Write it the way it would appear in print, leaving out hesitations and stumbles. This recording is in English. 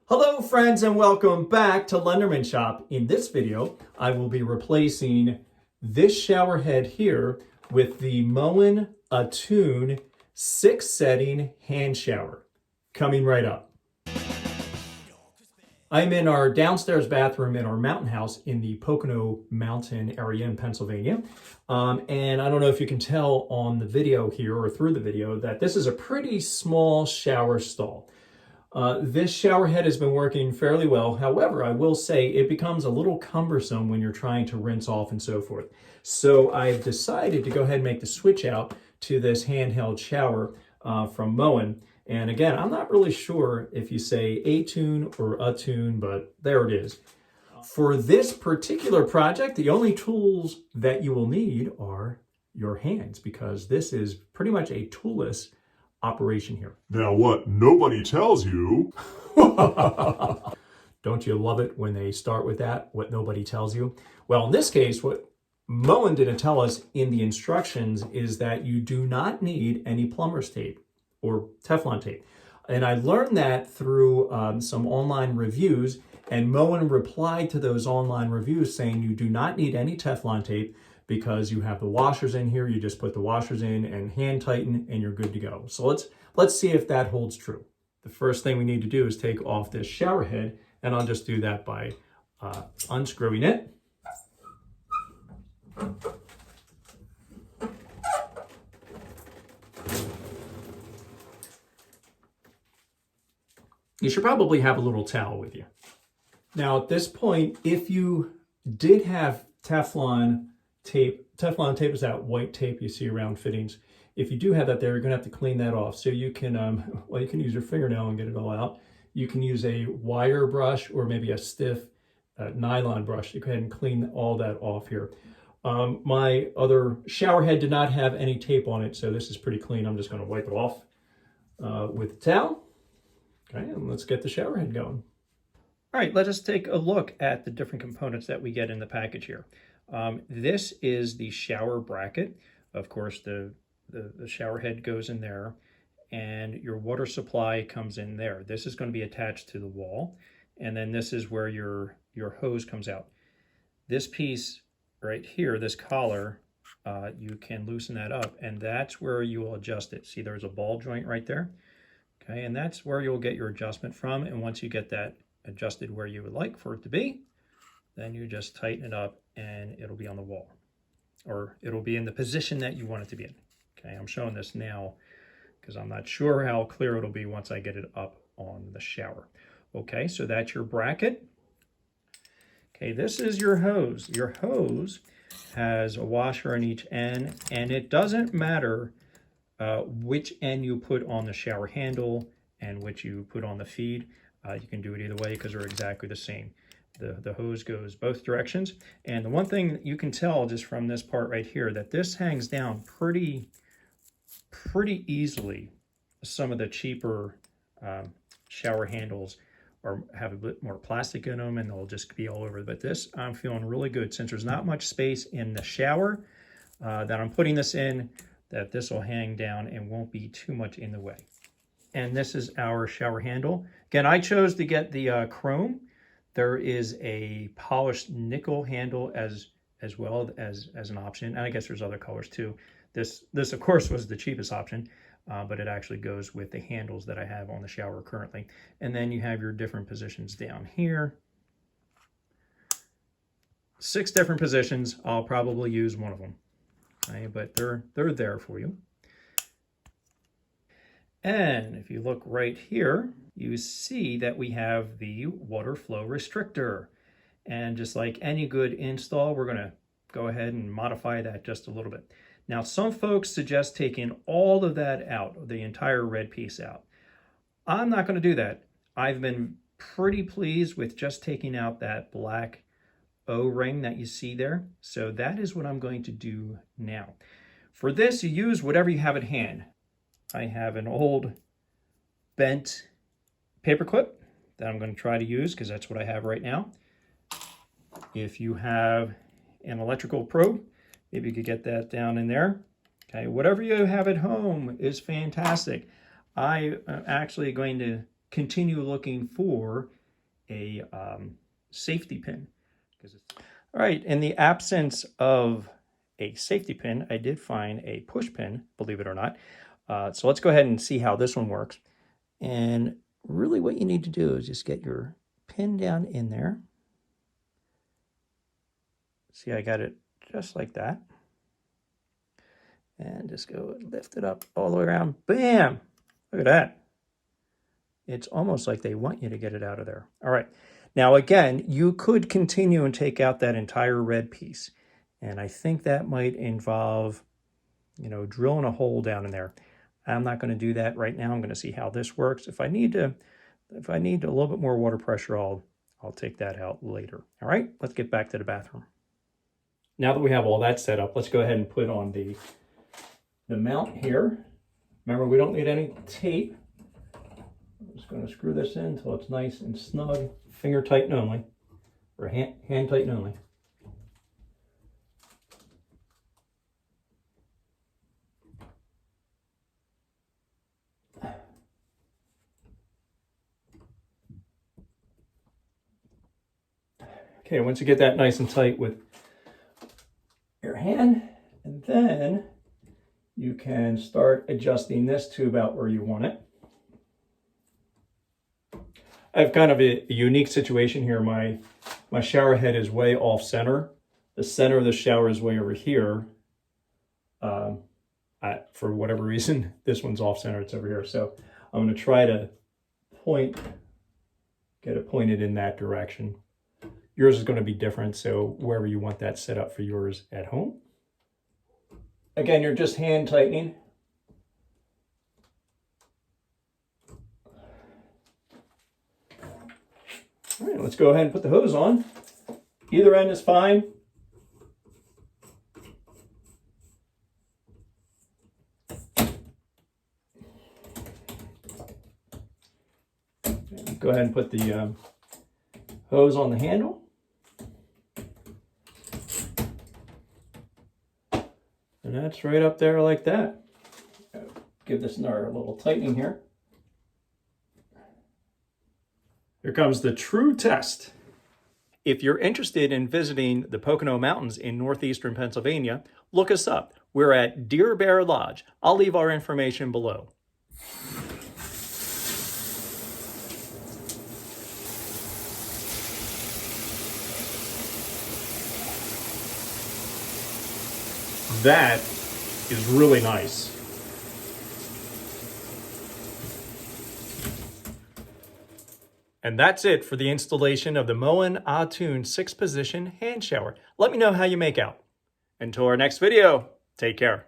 Hello friends and welcome back to Lenderman Shop. In this video, I will be replacing this shower head here with the Moen Attune 6-setting hand shower. Coming right up. I'm in our downstairs bathroom in our mountain house in the Pocono Mountain area in Pennsylvania. And I don't know if you can tell on the video here or through the video that this is a pretty small shower stall. This shower head has been working fairly well. However, I will say it becomes a little cumbersome when you're trying to rinse off and so forth. So I've decided to go ahead and make the switch out to this handheld shower from Moen. And again, I'm not really sure if you say Attune or Attune, but there it is. For this particular project, the only tools that you will need are your hands, because this is pretty much a toolless operation here. Now what nobody tells you. Don't you love it when they start with that, what nobody tells you? Well, in this case, what Moen didn't tell us in the instructions is that you do not need any plumber's tape or Teflon tape. And I learned that through some online reviews, and Moen replied to those online reviews saying you do not need any Teflon tape because you have the washers in here. You just put the washers in and hand tighten and you're good to go. So let's see if that holds true. The first thing we need to do is take off this shower head, and I'll just do that by unscrewing it. You should probably have a little towel with you. Now at this point, if you did have Teflon tape is that white tape you see around fittings. If you do have that there, you're gonna have to clean that off. So you can, well, you can use your fingernail and get it all out. You can use a wire brush or maybe a stiff nylon brush to go ahead and clean all that off here. My other shower head did not have any tape on it, so this is pretty clean. I'm just gonna wipe it off with the towel. Okay, and let's get the shower head going. All right, let us take a look at the different components that we get in the package here. This is the shower bracket. Of course, the shower head goes in there, and your water supply comes in there. This is going to be attached to the wall, and then this is where your hose comes out. This piece right here, this collar, you can loosen that up, and that's where you will adjust it. See, there's a ball joint right there. Okay, and that's where you'll get your adjustment from, and once you get that adjusted where you would like for it to be, then you just tighten it up and it'll be on the wall, or it'll be in the position that you want it to be in. Okay, I'm showing this now because I'm not sure how clear it'll be once I get it up on the shower. Okay, so that's your bracket. Okay, this is your hose. Your hose has a washer on each end, and it doesn't matter which end you put on the shower handle and which you put on the feed. You can do it either way because they're exactly the same. The hose goes both directions. And the one thing that you can tell just from this part right here, that this hangs down pretty easily. Some of the cheaper shower handles have a bit more plastic in them and they'll just be all over. But this, I'm feeling really good since there's not much space in the shower that I'm putting this in, that this will hang down and won't be too much in the way. And this is our shower handle. Again, I chose to get the chrome. There is a polished nickel handle as well as an option. And I guess there's other colors too. This of course was the cheapest option, but it actually goes with the handles that I have on the shower currently. And then you have your different positions down here. 6 different positions. I'll probably use one of them. Okay, but they're there for you. And if you look right here, you see that we have the water flow restrictor. And just like any good install, we're going to go ahead and modify that just a little bit. Now, some folks suggest taking all of that out, the entire red piece out. I'm not going to do that. I've been pretty pleased with just taking out that black O-ring that you see there. So that is what I'm going to do now. For this, you use whatever you have at hand. I have an old bent paper clip that I'm going to try to use because that's what I have right now. If you have an electrical probe, maybe you could get that down in there. Okay, whatever you have at home is fantastic. I am actually going to continue looking for a safety pin. All right, in the absence of a safety pin, I did find a push pin, believe it or not. So let's go ahead and see how this one works. And really what you need to do is just get your pin down in there. See, I got it just like that. And just go lift it up all the way around. Bam! Look at that. It's almost like they want you to get it out of there. All right. Now, again, you could continue and take out that entire red piece. And I think that might involve, you know, drilling a hole down in there. I'm not going to do that right now. I'm going to see how this works. If I need a little bit more water pressure, I'll take that out later. All right, let's get back to the bathroom. Now that we have all that set up, let's go ahead and put on the mount here. Remember, we don't need any tape. I'm just going to screw this in until it's nice and snug, finger tighten only, or hand tighten only. Okay, once you get that nice and tight with your hand, and then you can start adjusting this to about where you want it. I have kind of a unique situation here. My shower head is way off center. The center of the shower is way over here. For whatever reason, this one's off center, it's over here. So I'm going to try to get it pointed in that direction. Yours is going to be different, so wherever you want that set up for yours at home. Again, you're just hand tightening. All right, let's go ahead and put the hose on. Either end is fine. Go ahead and put the hose on the handle. And that's right up there like that. Give this another little tightening here. Here comes the true test. If you're interested in visiting the Pocono Mountains in northeastern Pennsylvania, look us up. We're at Deer Bear Lodge. I'll leave our information below. That is really nice. And that's it for the installation of the Moen Attune 6-position hand shower. Let me know how you make out. Until our next video, take care.